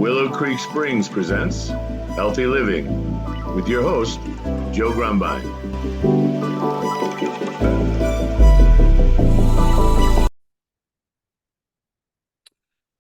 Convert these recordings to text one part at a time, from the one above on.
Willow Creek Springs presents Healthy Living with your host, Joe Grumbine.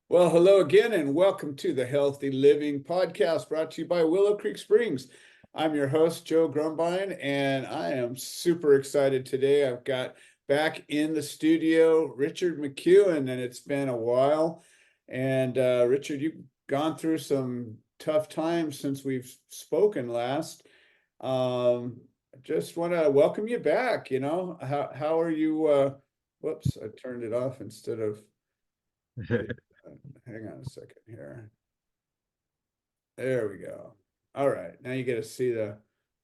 Well, hello again, and welcome to the Healthy Living Podcast brought to you by Willow Creek Springs. I'm your host, Joe Grumbine, and I am super excited today. I've got back in the studio Richard McCuen, and it's been a while. And Richard, you've gone through some tough times since we've spoken last. Just want to welcome you back. How are you? Whoops, I turned it off instead of. Hang on a second here. There we go. All right. Now you get to see the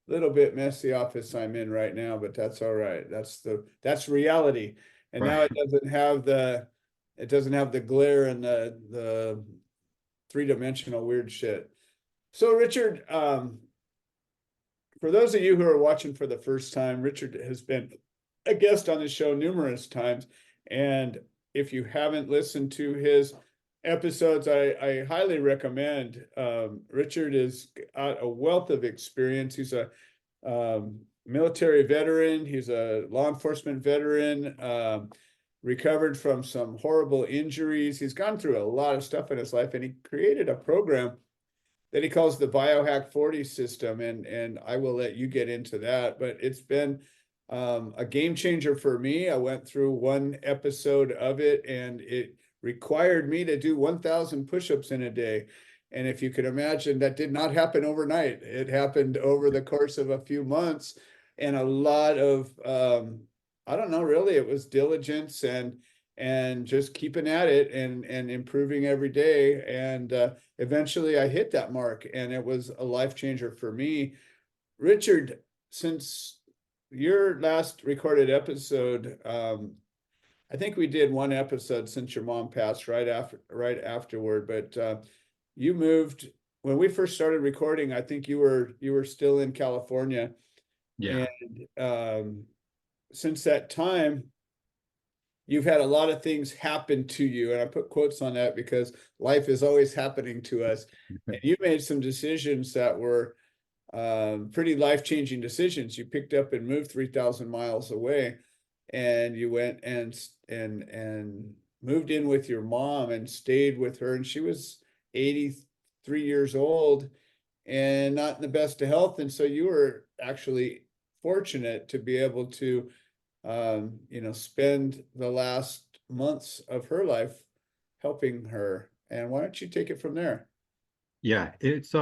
little bit messy office I'm in right now, but that's all right. That's reality. And now it doesn't have the glare and the three-dimensional weird shit. So Richard, for those of you who are watching for the first time, Richard has been a guest on the show numerous times. And if you haven't listened to his episodes, I highly recommend. Richard has got a wealth of experience. He's a military veteran. He's a law enforcement veteran, recovered from some horrible injuries. He's gone through a lot of stuff in his life, and he created a program that he calls the Biohack 40 system. And I will let you get into that, but it's been a game changer for me. I went through one episode of it, and it required me to do 1,000 push-ups in a day. And if you can imagine, that did not happen overnight. It happened over the course of a few months, and a lot of, I don't know, really, it was diligence and just keeping at it and improving every day. And eventually I hit that mark, and it was a life changer for me. Richard, since your last recorded episode, I think we did one episode since your mom passed right afterward, but you moved when we first started recording. I think you were still in California. Yeah. And since that time, you've had a lot of things happen to you, and I put quotes on that because life is always happening to us. And you made some decisions that were pretty life-changing decisions. You picked up and moved 3,000 miles away, and you went and moved in with your mom and stayed with her. And she was 83 years old and not in the best of health. And so you were actually fortunate to be able to, spend the last months of her life helping her. And why don't you take it from there? Yeah, it's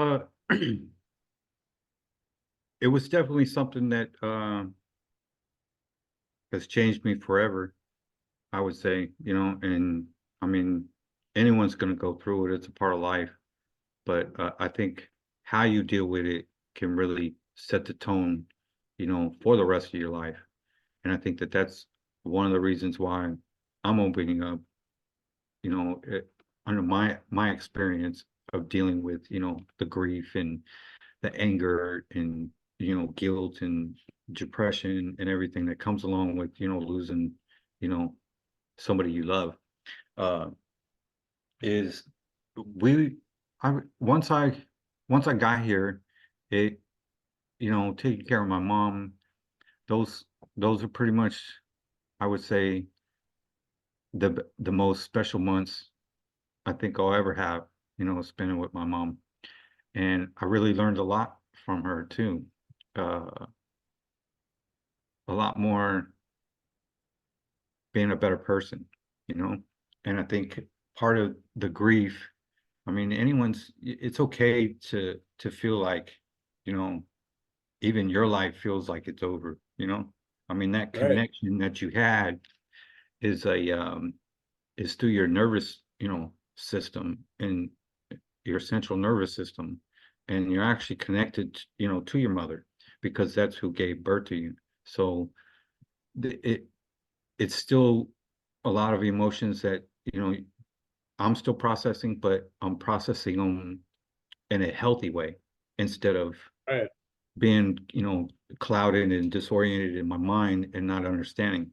it was definitely something that has changed me forever, I would say, and I mean, anyone's going to go through it. It's a part of life. But I think how you deal with it can really set the tone, for the rest of your life. And I think that that's one of the reasons why I'm opening up, under my experience of dealing with, the grief and the anger and, guilt and depression and everything that comes along with, losing, somebody you love, is once I got here, it, taking care of my mom, those are pretty much, I would say, the most special months I think I'll ever have, spending with my mom. And I really learned a lot from her too. A lot more being a better person, and I think part of the grief, I mean, it's okay to feel like, even your life feels like it's over, I mean, that connection that you had is is through your nervous, system and your central nervous system. And you're actually connected, to your mother, because that's who gave birth to you. So it's still a lot of emotions that, I'm still processing, but I'm processing them in a healthy way instead of being, clouded and disoriented in my mind and not understanding.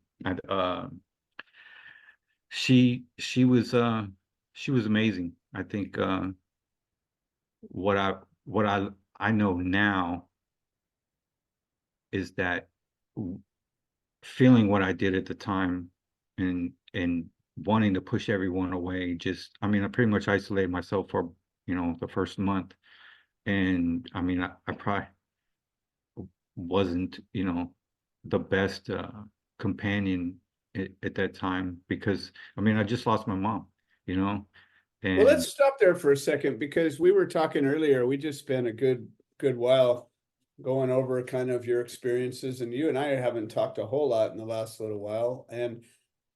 She was amazing. I think what I know now is that feeling what I did at the time and wanting to push everyone away, just I mean, I pretty much isolated myself for, the first month. And I mean, I probably wasn't, the best companion at that time, because I mean, I just lost my mom, you know, Well, and let's stop there for a second because we were talking earlier. We just spent a good while going over kind of your experiences, and you and I haven't talked a whole lot in the last little while. And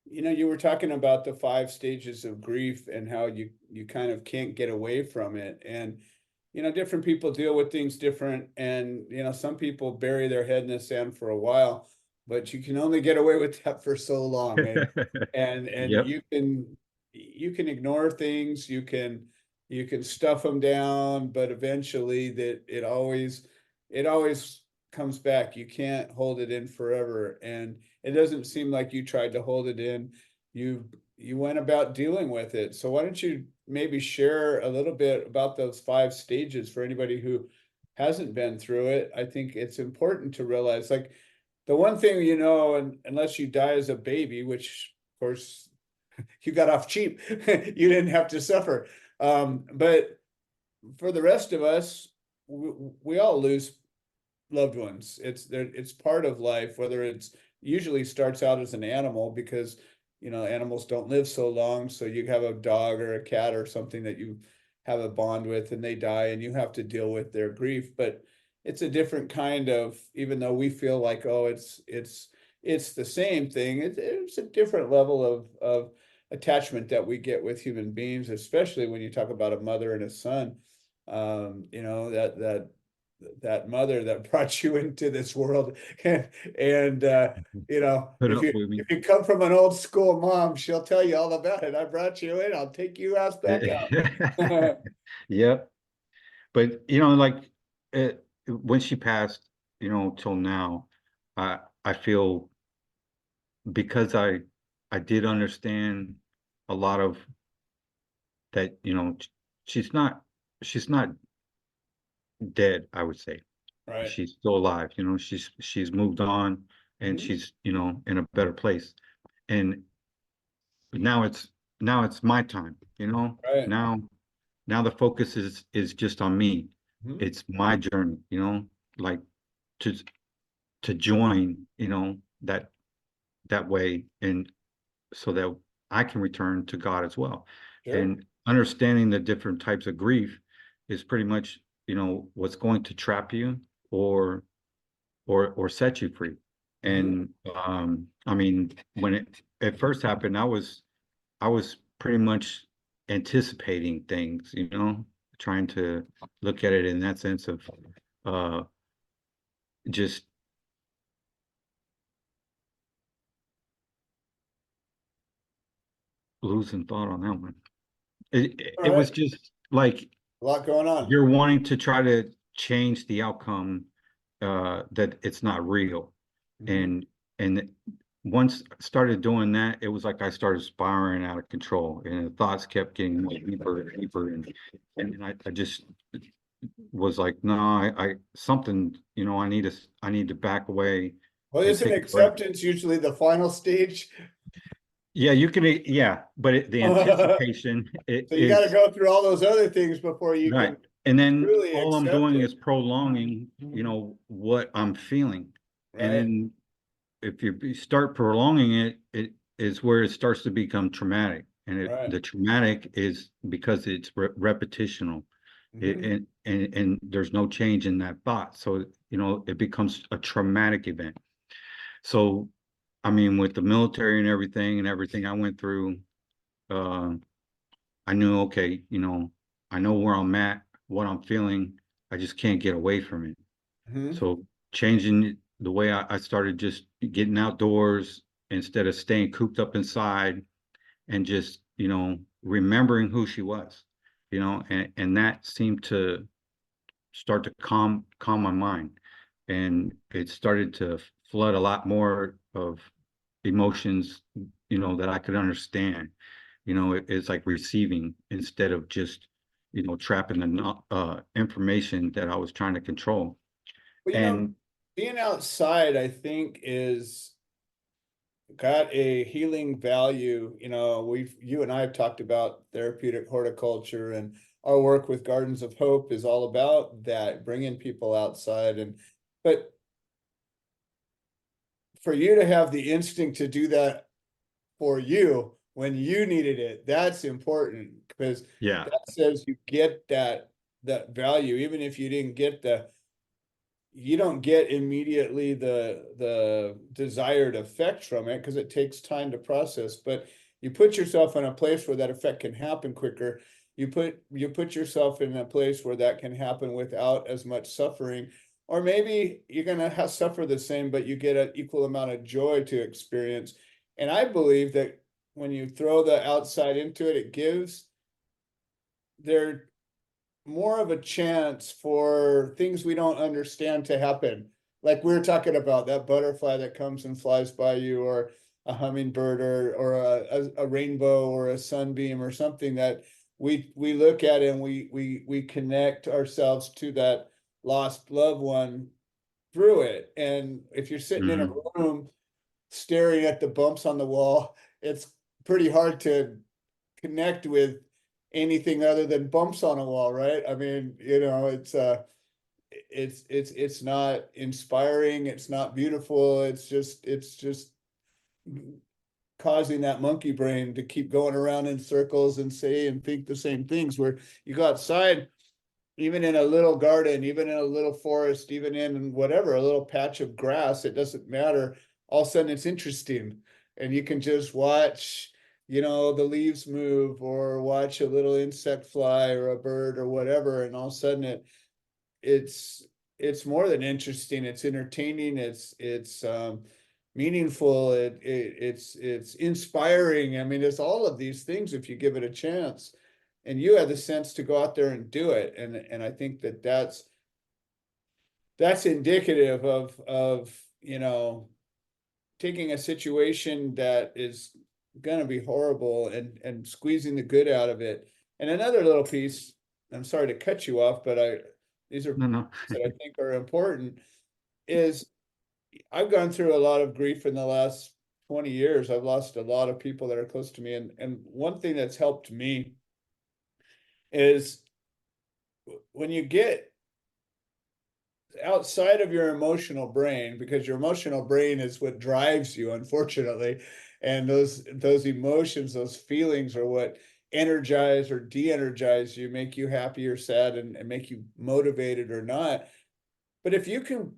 you were talking about the 5 stages of grief and how you kind of can't get away from it. And different people deal with things different, and some people bury their head in the sand for a while, but you can only get away with that for so long. And yep. you can ignore things, you can stuff them down, but eventually that it always comes back. You can't hold it in forever, and it doesn't seem like you tried to hold it in. You went about dealing with it. So why don't you maybe share a little bit about those 5 stages for anybody who hasn't been through it? I think it's important to realize, like, the one thing, and unless you die as a baby, which of course you got off cheap, you didn't have to suffer. But for the rest of us, we all lose loved ones. It's part of life, whether it's usually starts out as an animal because animals don't live so long. So you have a dog or a cat or something that you have a bond with, and they die and you have to deal with their grief. But it's a different kind of, even though we feel like, oh, it's the same thing, it's a different level of attachment that we get with human beings, especially when you talk about a mother and a son. That mother that brought you into this world, and Put if up you with me. if you come from an old school mom, she'll tell you all about it. I brought you in, I'll take you ass back out. Yep. But like when she passed, till now, I feel, because I did understand a lot of that, she's not dead, I would say. Right. She's still alive, she's moved on, and Mhm. she's, in a better place. And now it's my time, Right. now the focus is just on me. Mhm. It's my journey, like to join, that way, and so that I can return to God as well. Sure. And understanding the different types of grief is pretty much, what's going to trap you, or set you free. Mhm. And I mean, when it first happened, I was pretty much anticipating things, trying to look at it in that sense of uh just losing thought on that one. It, All it was right. just like A lot going on. you're wanting to try to change the outcome, that it's not real. Mhm. And once I started doing that, it was like I started spiraling out of control, and the thoughts kept getting more deeper and deeper, and I just was like, no, I something, I need to back away Well, and isn't take a breath. acceptance usually the final stage? Yeah, you can, yeah, but the So anticipation it you got to is go through all those other things before you right. can And then truly all I'm accept doing it. is prolonging, what I'm feeling. And Right. then if you start prolonging it, it is where it starts to become traumatic. And Right. the traumatic is because it's repetitional. Mhm. And there's no change in that thought. So, it becomes a traumatic event. So, I mean, with the military and everything I went through, uh, I knew, okay, I know where I'm at, what I'm feeling. I just can't get away from it. Mhm. So changing the way I started, just getting outdoors instead of staying cooped up inside, and just, remembering who she was, and that seemed to start to calm my mind. And it started to flood a lot more of emotions, that I could understand. It's like receiving instead of just, trapping the information that I was trying to control. Well, And being outside, I think, is got a healing value. You and I have talked about therapeutic horticulture, and our work with Gardens of Hope is all about that, bringing people outside. But for you to have the instinct to do that for you when you needed it, that's important, because yeah, that says you get that value, even if you didn't get you don't get immediately the desired effect from it, because it takes time to process. But you put yourself in a place where that effect can happen quicker. You put yourself in a place where that can happen without as much suffering, or maybe you're gonna suffer the same, but you get an equal amount of joy to experience. And I believe that when you throw the outside into it, it gives there more of a chance for things we don't understand to happen. Like we were talking about that butterfly that comes and flies by you, or a hummingbird, or a rainbow, or a sunbeam, or something that we look at, and we connect ourselves to that lost loved one through it. And if you're sitting in a room staring at the bumps on the wall, it's pretty hard to connect with anything other than bumps on a wall, right? I mean, it's not inspiring, it's not beautiful, it's just causing that monkey brain to keep going around in circles and say and think the same things. Where you go outside, even in a little garden, even in a little forest, even in whatever, a little patch of grass, it doesn't matter. All of a sudden it's interesting. And you can just watch, the leaves move, or watch a little insect fly, or a bird, or whatever. And all of a sudden it's more than interesting. It's entertaining. It's meaningful. It's inspiring. I mean, there's all of these things if you give it a chance. And you have the sense to go out there and do it. And I think that's indicative of taking a situation that is going to be horrible, and squeezing the good out of it. And another little piece, I'm sorry to cut you off, but these are no. that I think are important, is I've gone through a lot of grief in the last 20 years. I've lost a lot of people that are close to me. And one thing that's helped me is when you get outside of your emotional brain, because your emotional brain is what drives you, unfortunately. And those emotions, those feelings, are what energize or de-energize you, make you happy or sad, and make you motivated or not. But if you can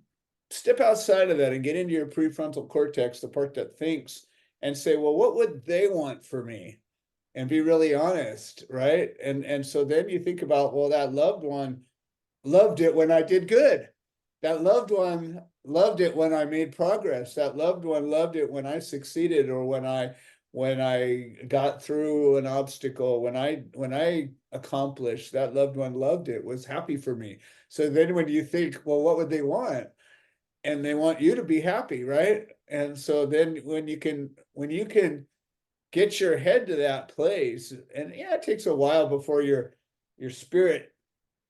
step outside of that and get into your prefrontal cortex, the part that thinks, and say, well, what would they want for me? And be really honest, right? And so then you think about, well, that loved one loved it when I did good. That loved one loved it when I made progress. That loved one loved it when I succeeded, or when I got through an obstacle, when I accomplished. That loved one loved it, was happy for me. So then when you think, well, what would they want? And they want you to be happy, right? And so then when you can get your head to that place, and yeah, it takes a while before your spirit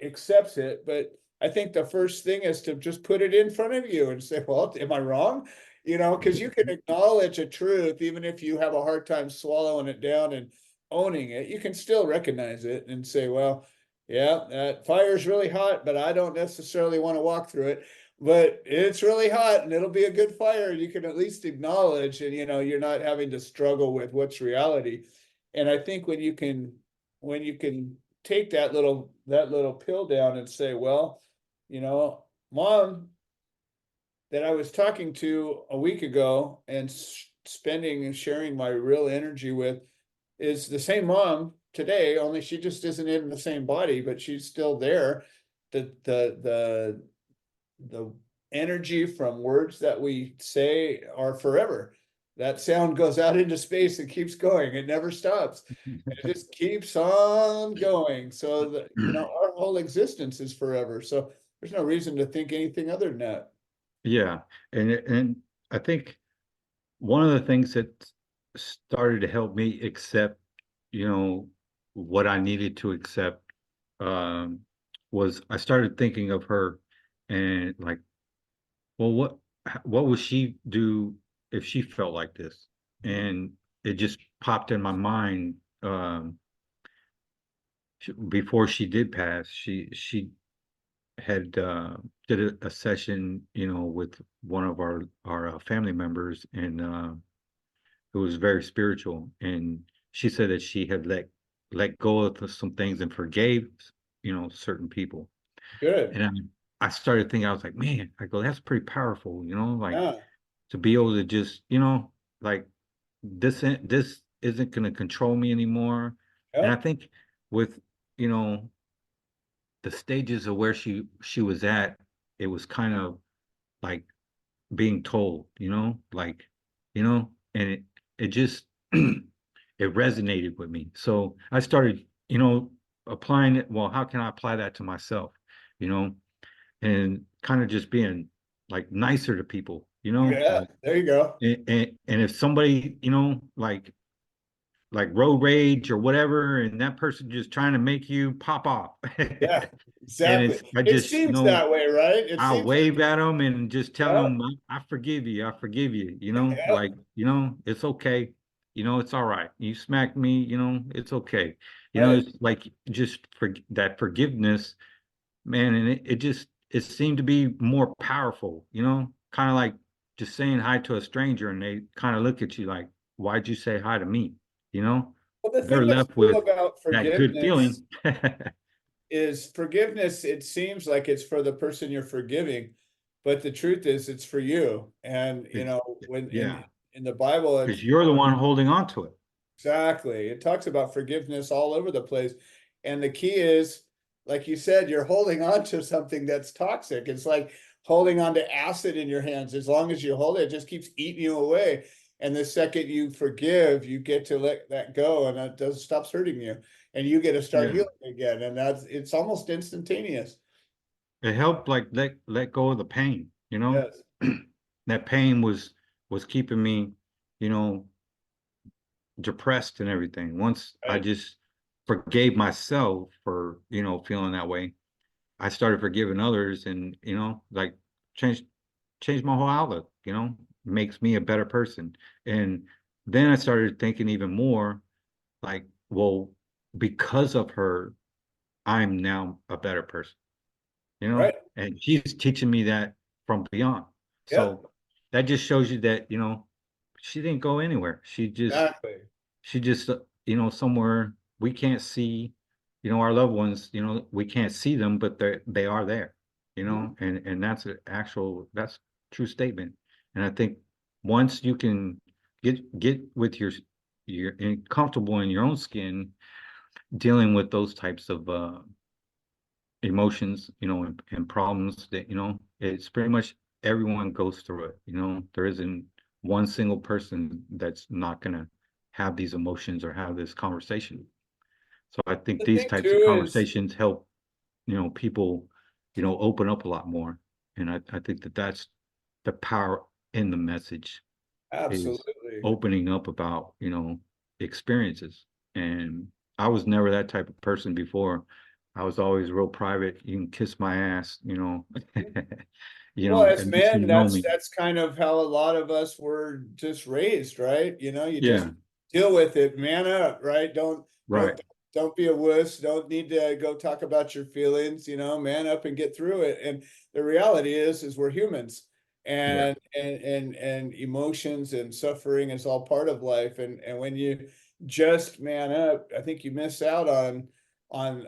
accepts it, but I think the first thing is to just put it in front of you and say, well, am I wrong? Because you can acknowledge a truth, even if you have a hard time swallowing it down and owning it. You can still recognize it and say, well, yeah, that fire is really hot, but I don't necessarily want to walk through it. But it's really hot, and it'll be a good fire. You can at least acknowledge, and you're not having to struggle with what's reality. And I think when you can take that little pill down and say, well, mom that I was talking to a week ago and spending and sharing my real energy with is the same mom today, only she just isn't in the same body, but she's still there. The energy from words that we say are forever. That sound goes out into space and keeps going. It never stops. It just keeps on going. So our whole existence is forever. So there's no reason to think anything other than that. Yeah. And I think one of the things that started to help me accept, what I needed to accept um, was I started thinking of her and like, well, what would she do if she felt like this? And it just popped in my mind. Before she did pass, she had did a session, with one of our family members, and it was very spiritual. And she said that she had let go of some things and forgave, certain people. Good. And I started thinking, I was like, man, I go, that's pretty powerful, like Yeah. to be able to just, like this isn't going to control me anymore. And I Yep. think with, you know, the stages of where she was at, it was kind of like being told, and it just it resonated with me. So I started, applying it. Well, how can I apply that to myself? You know, and kind of just being like nicer to people, Yeah. There you go. and if somebody, like road rage or whatever, and that person just trying to make you pop off. Yeah. And Exactly. I It just, seems that way, right? It I'll seems like wave at them and just tell yeah. them, I forgive you. I forgive you. Yeah. Like, it's okay. It's all right. You smacked me, it's okay. Right. It's like just for that forgiveness, man. And it seemed to be more powerful, kind of like just saying hi to a stranger and they kind of look at you like, why'd you say hi to me? You know, Well, the they're thing that's left cool with about that good forgiveness feeling. is forgiveness, it seems like it's for the person you're forgiving, but the truth is it's for you. And It's, when yeah, in the Bible, because you're the one holding on to it. exactly. It talks about forgiveness all over the place. And the key is, like you said, you're holding on to something that's toxic. It's like holding on to acid in your hands. As long as you hold it, it just keeps eating you away. And the second you forgive, you get to let that go and it does stops hurting you. And you get to start Yeah. healing again. And it's almost instantaneous. It helped like let go of the pain, Yes. that pain was keeping me, you know, depressed and everything. Once I Right. just forgave myself for, feeling that way, I started forgiving others and, like changed changed my whole outlook, makes me a better person. And then I started thinking even more like, well, because of her, I'm now a better person, Right. and she's teaching me that from beyond. Yeah. So that just shows you that, she didn't go anywhere. Exactly. She just, somewhere we can't see, our loved ones, we can't see them, but they are there, Mhm. and that's true statement. And I think once you can get with your comfortable in your own skin, dealing with those types of emotions, and problems that, it's pretty much everyone goes through it. There isn't one single person that's not going to have these emotions or have this conversation. So I think The these thing types of too is conversations help, people, open up a lot more. And I think that that's the power in the message is absolutely. opening up about, experiences. And I was never that type of person before. I was always real private. You can kiss my ass, Well, as unless men, you know me. that's kind of how a lot of us were just raised, right? You just Yeah, deal with it, man up, right? right. Don't be a wuss. Don't need to go talk about your feelings, man up and get through it. And the reality is we're humans, Yeah. and emotions and suffering is all part of life. And when you just man up, I think you miss out on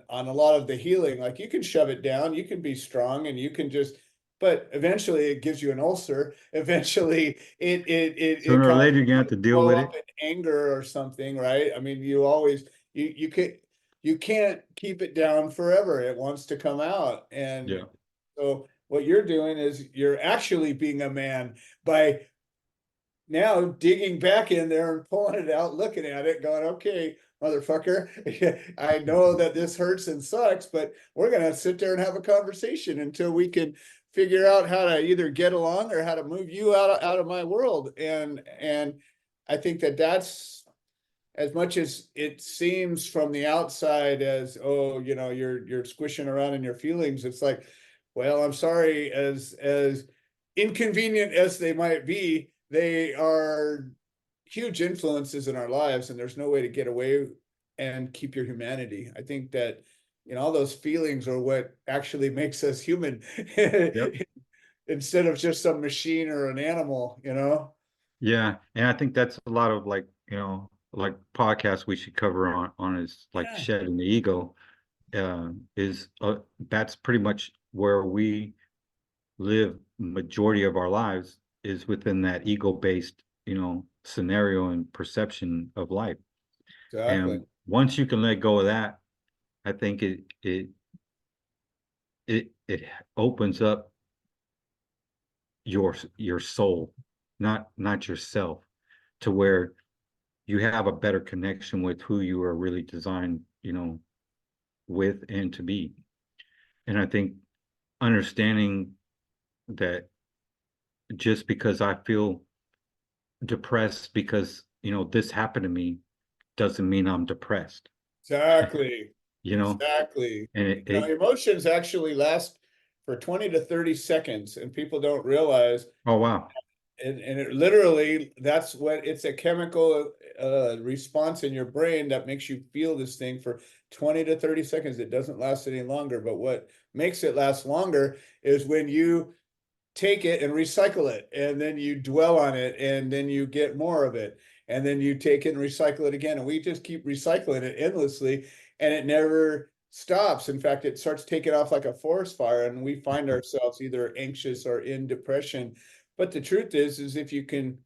a lot of the healing. Like you can shove it down, you can be strong, and you can just but eventually it gives you an ulcer. Eventually it Sooner or causes later, you're gonna you have to to deal blow with up it. in anger or something, right? I mean, you always you can't keep it down forever. It wants to come out. And Yeah. so what you're doing is you're actually being a man by now digging back in there and pulling it out, looking at it, going, okay, motherfucker, I know that this hurts and sucks, but we're going to sit there and have a conversation until we can figure out how to either get along or how to move you out of my world. And I think that as much as it seems from the outside as, oh, you're squishing around in your feelings, it's like, well, I'm sorry, as inconvenient as they might be, they are huge influences in our lives, and there's no way to get away and keep your humanity. I think that, all those feelings are what actually makes us human. Yep. Instead of just some machine or an animal. Yeah. And I think that's a lot of like, like podcasts we should cover on is like Yeah, shedding the ego. Is That's pretty much where we live majority of our lives, is within that ego-based, scenario and perception of life. exactly. And once you can let go of that, I think it opens up your soul, not yourself, to where you have a better connection with who you are really designed, with and to be. And I think understanding that just because I feel depressed because, this happened to me, doesn't mean I'm depressed, Exactly. you know, Exactly. and Emotions actually last for 20 to 30 seconds, and people don't realize. oh, wow. And it literally, that's what it's a chemical response in your brain that makes you feel this thing for 20 to 30 seconds. It doesn't last any longer. But what makes it last longer is when you take it and recycle it, and then you dwell on it, and then you get more of it, and then you take it and recycle it again, and we just keep recycling it endlessly, and it never stops. In fact, it starts taking off like a forest fire, and we find ourselves either anxious or in depression. But the truth is if you can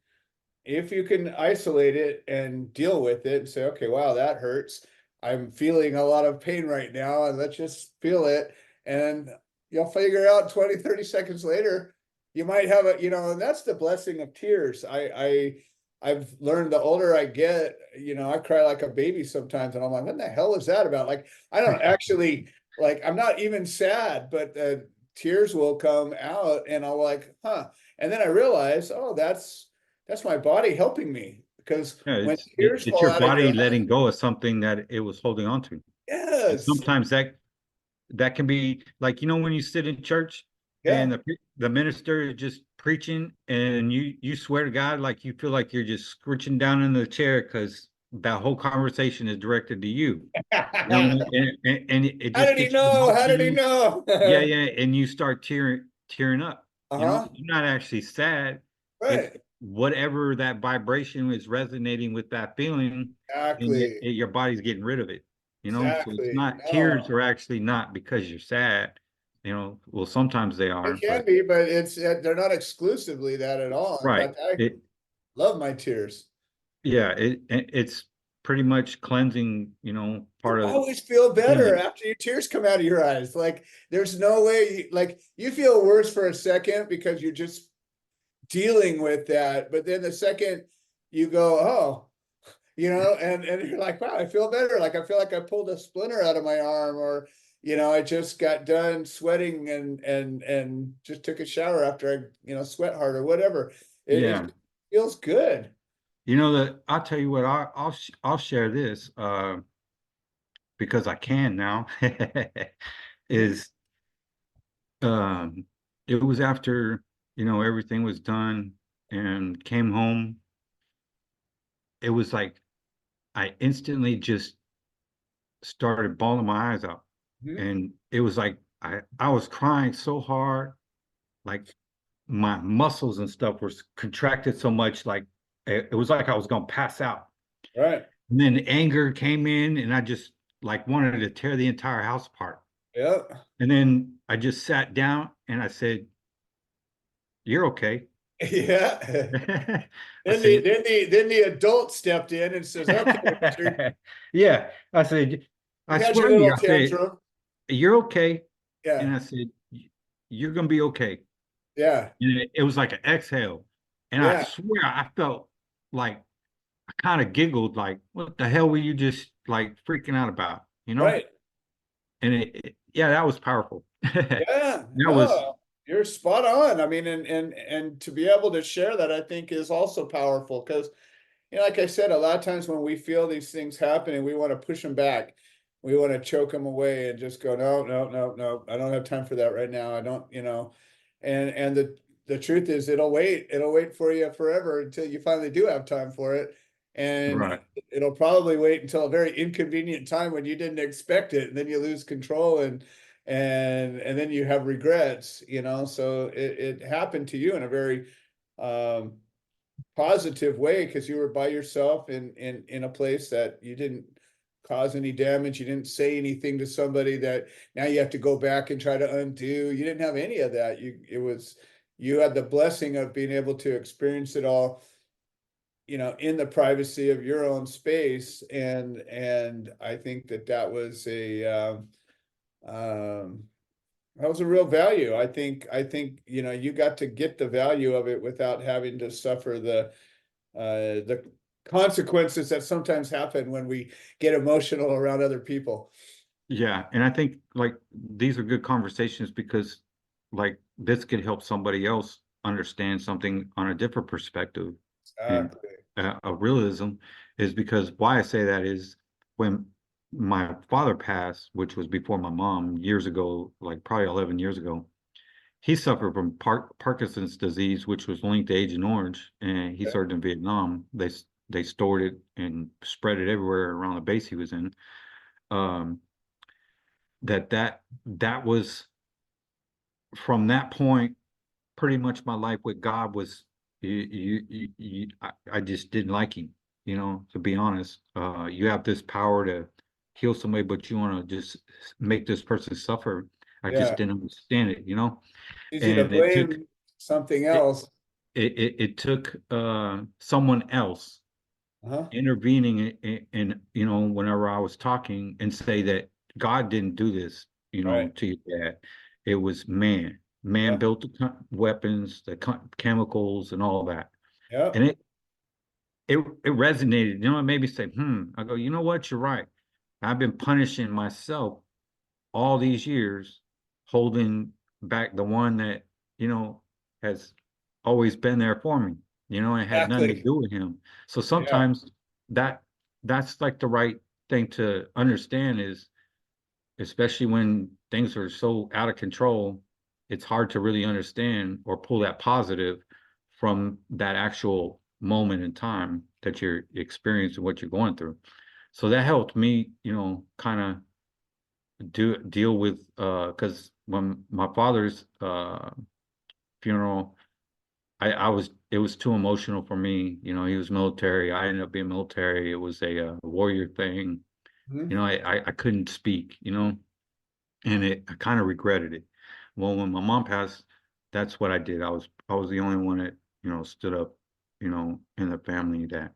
isolate it and deal with it and say, okay, wow, that hurts. I'm feeling a lot of pain right now, and let's just feel it. And you'll figure out 20, 30 seconds later, you might have and that's the blessing of tears. I've learned the older I get, I cry like a baby sometimes, and I'm like, what the hell is that about? Like, I don't actually, like, I'm not even sad, but tears will come out, and I'll like, huh. And then I realize, oh, that's my body helping me, because Yeah, when tears it's fall your out of your body eyes, letting go of something that it was holding on to. And yes, sometimes that can be like, when you sit in church yeah, and the minister is just preaching, and you swear to God, like you feel like you're just scritching down in the chair because that whole conversation is directed to you. how And it just did he gets you know? How did he emotional. know? Yeah, yeah, and you start tearing up. Uh-huh, You're not actually sad. It's right, whatever that vibration is resonating with that feeling, and exactly, your body's getting rid of it. So it's exactly. not, tears No, are actually not because you're sad. Well, sometimes they they are, can but be, but they're not exclusively that at all. In right. fact, I It love my tears. Yeah, it's pretty much cleansing, You part of always feel better healing. after your tears come out of your eyes. Like, there's no way, like, you feel worse for a second because you're just dealing with that. But then the second you go, oh, and you're like, wow, I feel better. Like, I feel like I pulled a splinter out of my arm, or, I just got done sweating and just took a shower after sweat hard or whatever. It Yeah. feels good. That I'll tell you what, I'll share this because I can now. Is it was after, everything was done and came home. It was like I instantly just started bawling my eyes out. Mhm. And it was like I was crying so hard, like my muscles and stuff were contracted so much, like it was like I was gonna pass out. Right. And then anger came in, and I just like wanted to tear the entire house apart. Yeah. And then I just sat down and I said, "You're okay." Yeah. I Then the said, then the then the adult stepped in and says, okay, Richard, "Yeah." I said, "I you had your swear to you." little I said, tantrum. "You're okay." And Yeah. I said, "You're gonna be okay." Yeah. And it was like an exhale. And I Yeah. swear I felt like I kind of giggled, like, what the hell were you just like freaking out about? Right. And yeah, that was powerful. Yeah. That was, No, you're spot on. I mean, and to be able to share that, I think, is also powerful, because like I said, a lot of times when we feel these things happening, we want to push them back. We want to choke them away and just go, no, no, no, no, I don't have time for that right now. I don't, and the truth is it'll wait for you forever until you finally do have time for it. And Right. it'll probably wait until a very inconvenient time when you didn't expect it, and then you lose control and then you have regrets, so it happened to you in a very um positive way because you were by yourself in a place that you didn't cause any damage. You didn't say anything to somebody that now you have to go back and try to undo. You didn't have any of that. You had the blessing of being able to experience it all, in the privacy of your own space. And I think that was um, that was a real value. I think you got to get the value of it without having to suffer the consequences that sometimes happen when we get emotional around other people. Yeah, and I think like these are good conversations because like this could help somebody else understand something on a different perspective. And Exactly. a realism is because why I say that is when my father passed, which was before my mom years ago, like probably 11 years ago, he suffered from Parkinson's disease, which was linked to Agent Orange, and he Okay. served in Vietnam. They stored it and spread it everywhere around the base he was in. Um, that was from that point, pretty much my life with God was I just didn't like him, to be honest. You have this power to heal somebody, but you want to just make this person suffer. I just Yeah. didn't understand it. Easy to And blame something it else. it took someone else Uh-huh. intervening in whenever I was talking and say that God didn't do this, Right. to your dad. It was man. Man Yeah. built the weapons, the chemicals, and all that. Yeah. And it resonated. It made me say, I go, you know what? You're right. I've been punishing myself all these years, holding back the one that, has always been there for me, and had nothing to Exactly. do with him. So Yeah. sometimes that that's like the right thing to understand is, especially when things are so out of control, it's hard to really understand or pull that positive from that actual moment in time that you're experiencing what you're going through. So that helped me, kind of deal with because when my father's funeral, I was it was too emotional for me. He was military. I ended up being military. It was a warrior thing. Mhm. I couldn't speak. And I kind of regretted it. Well, when my mom passed, that's what I did. I was the only one that stood up, in the family that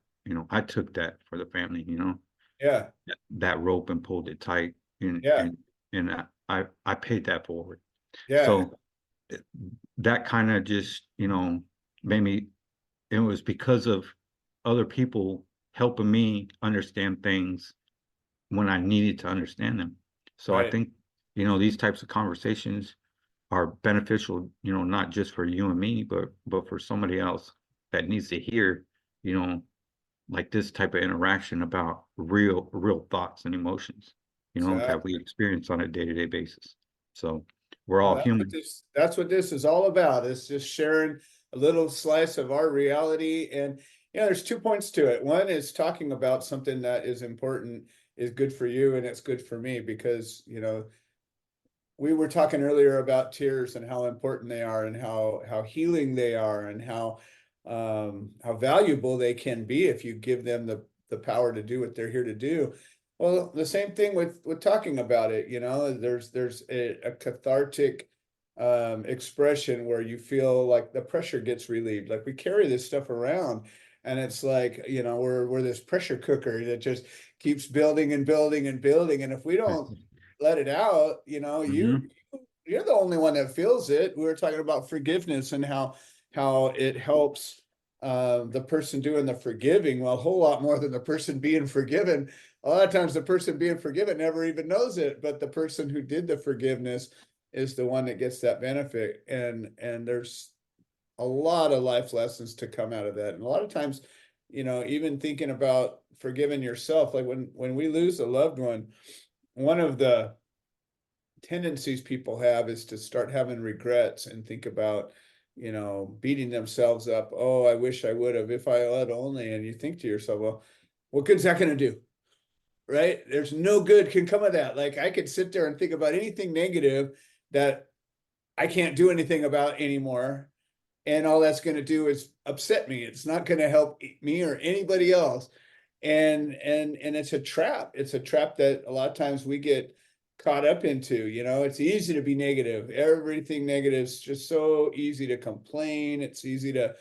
I took that for the family. Yeah. That rope and pulled it tight, and Yeah. and and I paid that forward. Yeah. So that kind of just made me. It was because of other people helping me understand things when I needed to understand them. So I Right. think these types of conversations are beneficial, not just for you and me, but for somebody else that needs to hear, you know, like this type of interaction about real thoughts and emotions, that we Exactly. experience on a day-to-day basis. So we're Well, all that's what human. this is all about. It's just sharing a little slice of our reality. And there's 2 points to it. One is talking about something that is important, is good for you, and it's good for me because, we were talking earlier about tears and how important they are and how healing they are and how valuable they can be if you give them the power to do what they're here to do. Well, the same thing with talking about it, there's a cathartic expression where you feel like the pressure gets relieved. Like we carry this stuff around and it's like, we're this pressure cooker that just keeps building and building and building. And if we don't let it out, Hmm. you're the only one that feels it. We were talking about forgiveness and how it helps the person doing the forgiving, well, a whole lot more than the person being forgiven. A lot of times the person being forgiven never even knows it, but the person who did the forgiveness is the one that gets that benefit. And there's a lot of life lessons to come out of that. And a lot of times even thinking about forgiving yourself, like when we lose a loved one, one of the tendencies people have is to start having regrets and think about, beating themselves up. Oh, I wish I would have, if I had only. And you think to yourself, well, what good's that going to do? Right? There's no good can come of that. Like I could sit there and think about anything negative that I can't do anything about anymore. And all that's going to do is upset me. It's not going to help me or anybody else. And it's a trap. It's a trap that a lot of times we get caught up into. It's easy to be negative. Everything negative is just so easy to complain. It's easy to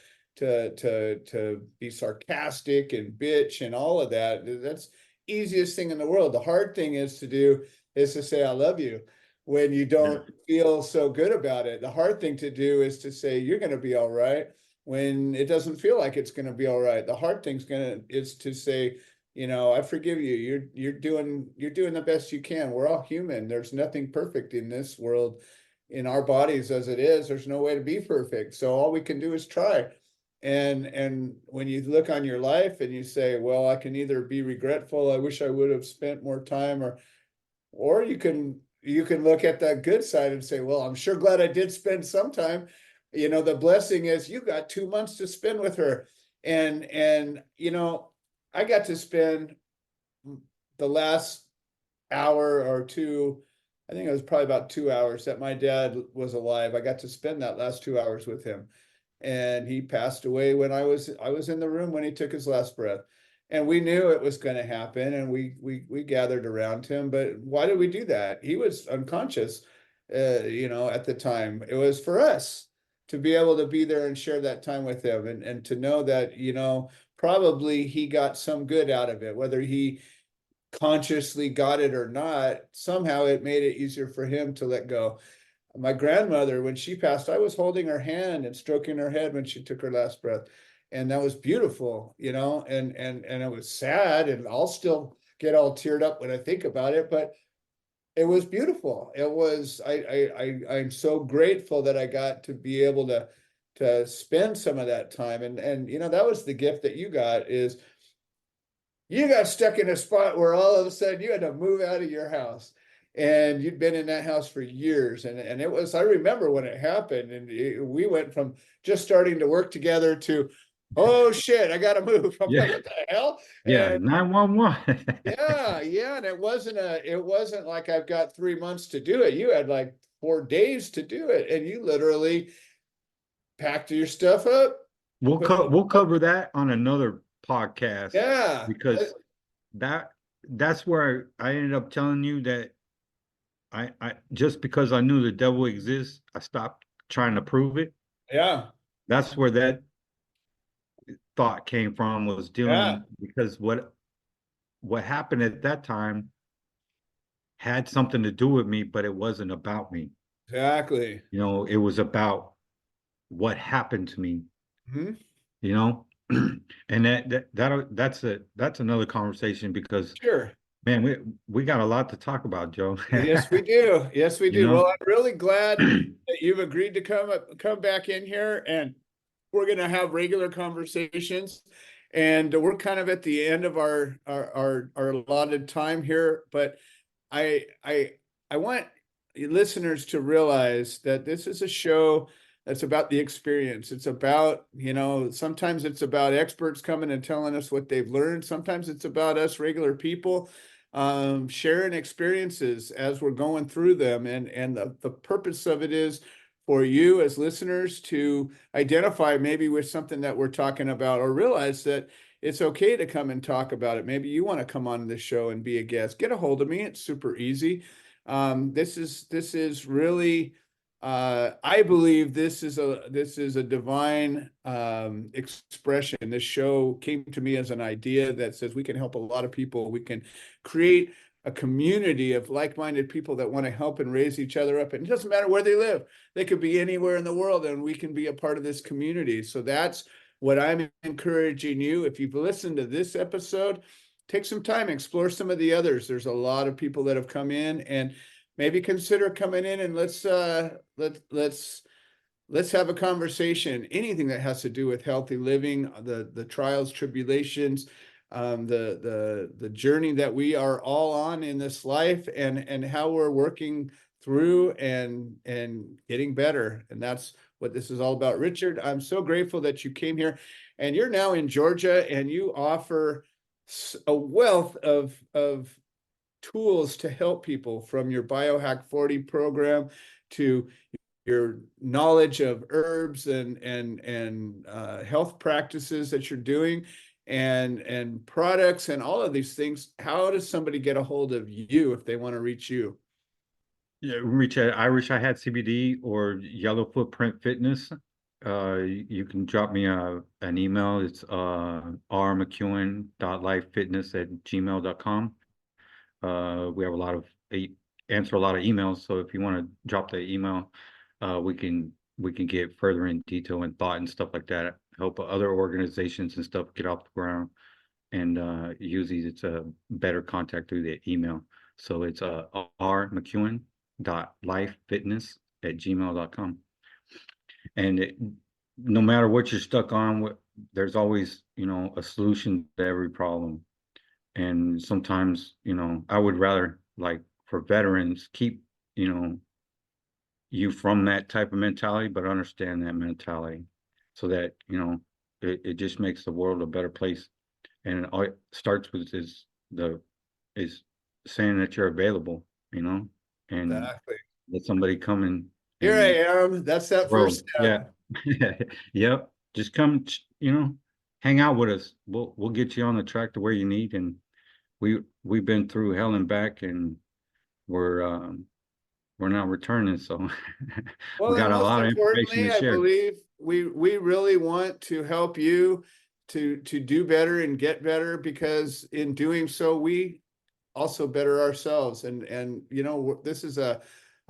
be sarcastic and bitch and all of that. That's easiest thing in the world. The hard thing is to say I love you when you don't feel so good about it. The hard thing to do is to say you're going to be all right when it doesn't feel like it's going to be all right. The hard thing is to say, I forgive you. You're doing the best you can. We're all human. There's nothing perfect in this world, in our bodies as it is. There's no way to be perfect. So all we can do is try. And when you look on your life and you say, well, I can either be regretful, I wish I would have spent more time, or you can look at that good side and say, well, I'm sure glad I did spend some time. The blessing is you got 2 months to spend with her. And I got to spend the last hour or two, I think it was probably about 2 hours that my dad was alive. I got to spend that last 2 hours with him. And he passed away when I was in the room when he took his last breath. And we knew it was going to happen, and we gathered around him. But why did we do that? He was unconscious, at the time. It was for us to be able to be there and share that time with him, and to know that, probably he got some good out of it, whether he consciously got it or not. Somehow it made it easier for him to let go. My grandmother, when she passed, I was holding her hand and stroking her head when she took her last breath. And that was beautiful, and it was sad, and I'll still get all teared up when I think about it, but it was beautiful. It was, I'm so grateful that I got to be able to spend some of that time. And that was the gift that you got, is you got stuck in a spot where all of a sudden you had to move out of your house. And you'd been in that house for years. And it was, I remember when it happened, and we went from just starting to work together to, oh shit, I got to move. I'm like, what the hell? Yeah, And 911. yeah. And it wasn't like I've got 3 months to do it. You had like 4 days to do it. And you literally packed your stuff up. We'll cover that on another podcast. Yeah. Because that's where I ended up telling you that I just because I knew the devil exists, I stopped trying to prove it. Yeah. That's where that thought came from, was dealing, because what happened at that time had something to do with me, but it wasn't about me. Exactly. It was about what happened to me. Mm-hmm. And that's another conversation, because Sure. man, we got a lot to talk about, Joe. Yes, we do. Yes, we do. know? Well, I'm really glad that you've agreed to come back in here, and we're going to have regular conversations. And we're kind of at the end of our allotted time here, but I want listeners to realize that this is a show that's about the experience. It's about, sometimes it's about experts coming and telling us what they've learned. Sometimes it's about us regular people sharing experiences as we're going through them. And the purpose of it is for you as listeners to identify maybe with something that we're talking about, or realize that it's okay to come and talk about it. Maybe you want to come on this show and be a guest. Get a hold of me. It's super easy. This is really, I believe this is a divine expression. This show came to me as an idea that says we can help a lot of people. We can create a community of like-minded people that want to help and raise each other up. And it doesn't matter where they live. They could be anywhere in the world, and we can be a part of this community. So that's what I'm encouraging you. If you've listened to this episode, take some time, explore some of the others. There's a lot of people that have come in, and maybe consider coming in, and let's let's have a conversation. Anything that has to do with healthy living, the trials, tribulations, the journey that we are all on in this life, and how we're working through and getting better. And that's what this is all about. Richard, I'm so grateful that you came here, and you're now in Georgia, and you offer a wealth of tools to help people, from your Biohack 40 program to your knowledge of herbs and health practices that you're doing, and products and all of these things. How does somebody get a hold of you if they want to reach you? Yeah, I wish I had CBD or Yellow Footprint Fitness. You can drop me an email. It's rmccuen.lifefitness@gmail.com. We have answer a lot of emails, so if you want to drop the email, we can get further in detail and thought and stuff like that. Help other organizations and stuff get off the ground, and usually it's a better contact through the email. So it's rmccuen.lifefitness@gmail.com. And no matter what you're stuck on, there's always, a solution to every problem. And sometimes, I would rather, like, for veterans, keep, you from that type of mentality, but understand that mentality, so that, it just makes the world a better place. And all it starts with is saying that you're available, and Exactly. let somebody come Here and I am. That's that grow. first step. Yeah. Yep. Just come, hang out with us. We'll get you on the track to where you need. And we've been through hell and back, and we're not returning. So Well, we and got a most lot of information importantly, to I share. believe we really want to help you to do better and get better, because in doing so, we also better ourselves. And this is a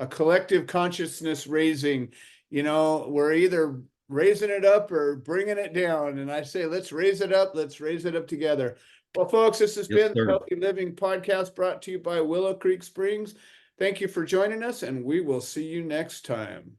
collective consciousness raising. We're either raising it up or bringing it down. And I say, let's raise it up. Let's raise it up together. Well, folks, this has Yes, been the sir. Healthy Living Podcast, brought to you by Willow Creek Springs. Thank you for joining us, and we will see you next time.